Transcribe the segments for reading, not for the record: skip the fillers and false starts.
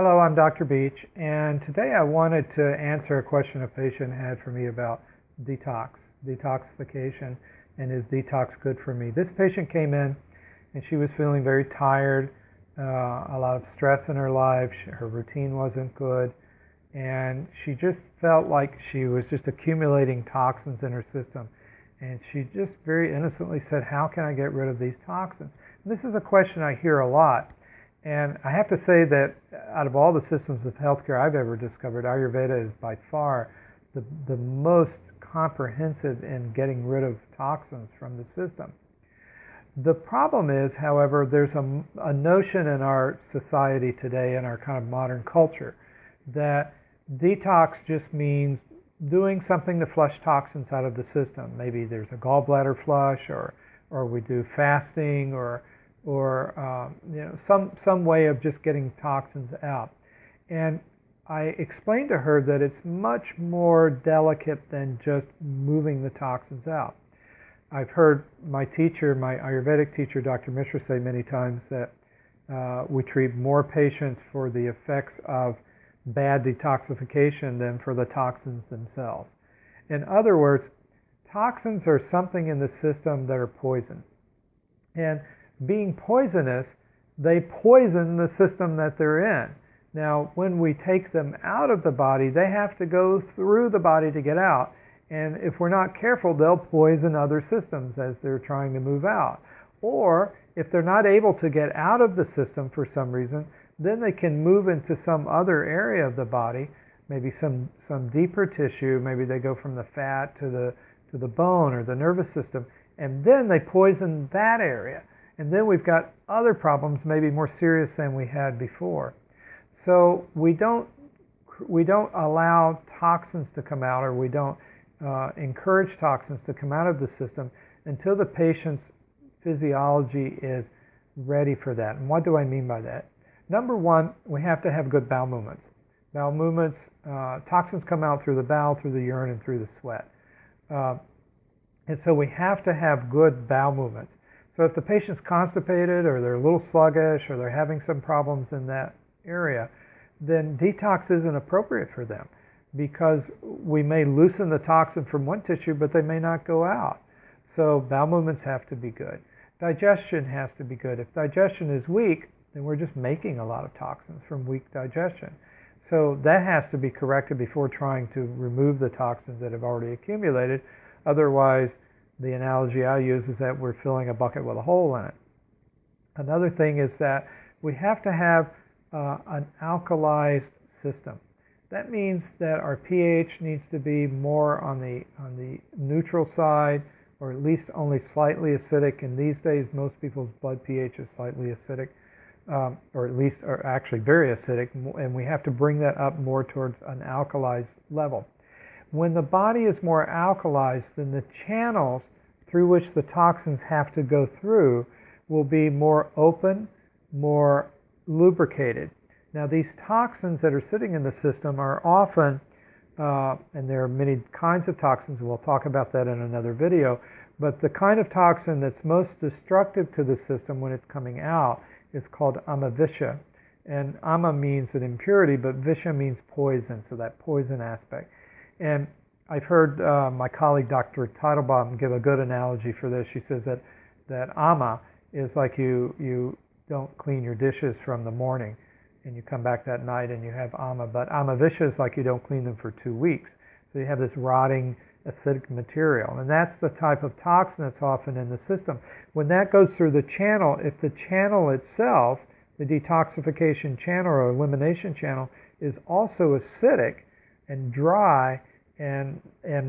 Hello, I'm Dr. Beach, and today I wanted to answer a question a patient had for me about detoxification, and is detox good for me? This patient came in and she was feeling very tired, a lot of stress in her life, her routine wasn't good, and she just felt like she was just accumulating toxins in her system. And she just very innocently said, how can I get rid of these toxins? And this is a question I hear a lot. And I have to say that out of all the systems of healthcare I've ever discovered, Ayurveda is by far the most comprehensive in getting rid of toxins from the system. The problem is, however, there's a notion in our society today, in our kind of modern culture, that detox just means doing something to flush toxins out of the system. Maybe there's a gallbladder flush, or we do fasting, or some way of just getting toxins out. And I explained to her that it's much more delicate than just moving the toxins out. I've heard my Ayurvedic teacher, Dr. Mishra, say many times that we treat more patients for the effects of bad detoxification than for the toxins themselves. In other words, toxins are something in the system that are poison. And being poisonous, they poison the system that they're in. Now, when we take them out of the body, they have to go through the body to get out. And if we're not careful, they'll poison other systems as they're trying to move out. Or if they're not able to get out of the system for some reason, then they can move into some other area of the body, maybe some deeper tissue. Maybe they go from the fat to the bone or the nervous system, and then they poison that area. And then we've got other problems, maybe more serious than we had before. So we don't allow toxins to come out, or we don't encourage toxins to come out of the system until the patient's physiology is ready for that. And what do I mean by that? Number one, we have to have good bowel movements. Bowel movements, toxins come out through the bowel, through the urine, and through the sweat. And so we have to have good bowel movements. So if the patient's constipated, or they're a little sluggish, or they're having some problems in that area, then detox isn't appropriate for them, because we may loosen the toxin from one tissue, but they may not go out. So bowel movements have to be good. Digestion has to be good. If digestion is weak, then we're just making a lot of toxins from weak digestion. So that has to be corrected before trying to remove the toxins that have already accumulated. Otherwise, the analogy I use is that we're filling a bucket with a hole in it. Another thing is that we have to have an alkalized system. That means that our pH needs to be more on the neutral side, or at least only slightly acidic. And these days, most people's blood pH is slightly acidic, or actually very acidic, and we have to bring that up more towards an alkalized level. When the body is more alkalized, then the channels through which the toxins have to go through will be more open, more lubricated. Now, these toxins that are sitting in the system are often, and there are many kinds of toxins, we'll talk about that in another video, but the kind of toxin that's most destructive to the system when it's coming out is called amavisha. And ama means an impurity, but visha means poison, so that poison aspect. And I've heard my colleague Dr. Teitelbaum give a good analogy for this. She says that ama is like you don't clean your dishes from the morning and you come back that night and you have ama, but amavisha is like you don't clean them for 2 weeks. So you have this rotting acidic material, and that's the type of toxin that's often in the system. When that goes through the channel, if the channel itself, the detoxification channel or elimination channel, is also acidic and dry and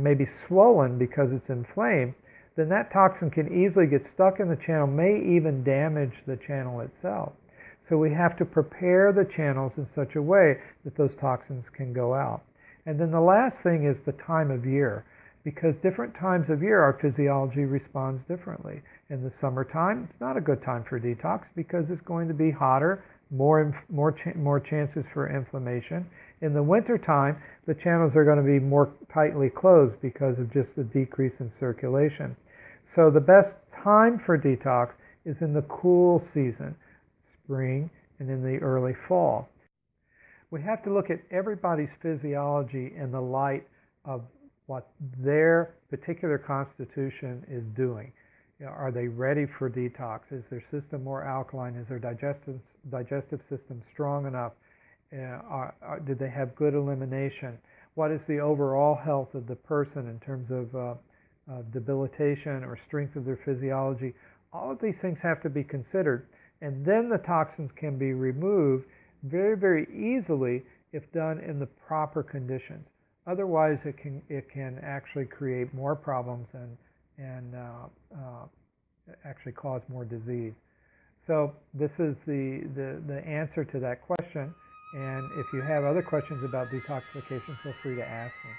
maybe swollen because it's inflamed, then that toxin can easily get stuck in the channel, may even damage the channel itself. So we have to prepare the channels in such a way that those toxins can go out. And then the last thing is the time of year, because different times of year our physiology responds differently. In the summertime, it's not a good time for detox because it's going to be hotter, more chances for inflammation. In the wintertime, the channels are going to be more tightly closed because of just the decrease in circulation. So the best time for detox is in the cool season, spring, and in the early fall. We have to look at everybody's physiology in the light of what their particular constitution is doing. Are they ready for detox? Is their system more alkaline? Is their digestive system strong enough? Do they have good elimination? What is the overall health of the person in terms of debilitation or strength of their physiology? All of these things have to be considered, and then the toxins can be removed very, very easily if done in the proper conditions. Otherwise, it can actually create more problems and actually cause more disease. So this is the answer to that question. And if you have other questions about detoxification, feel free to ask me.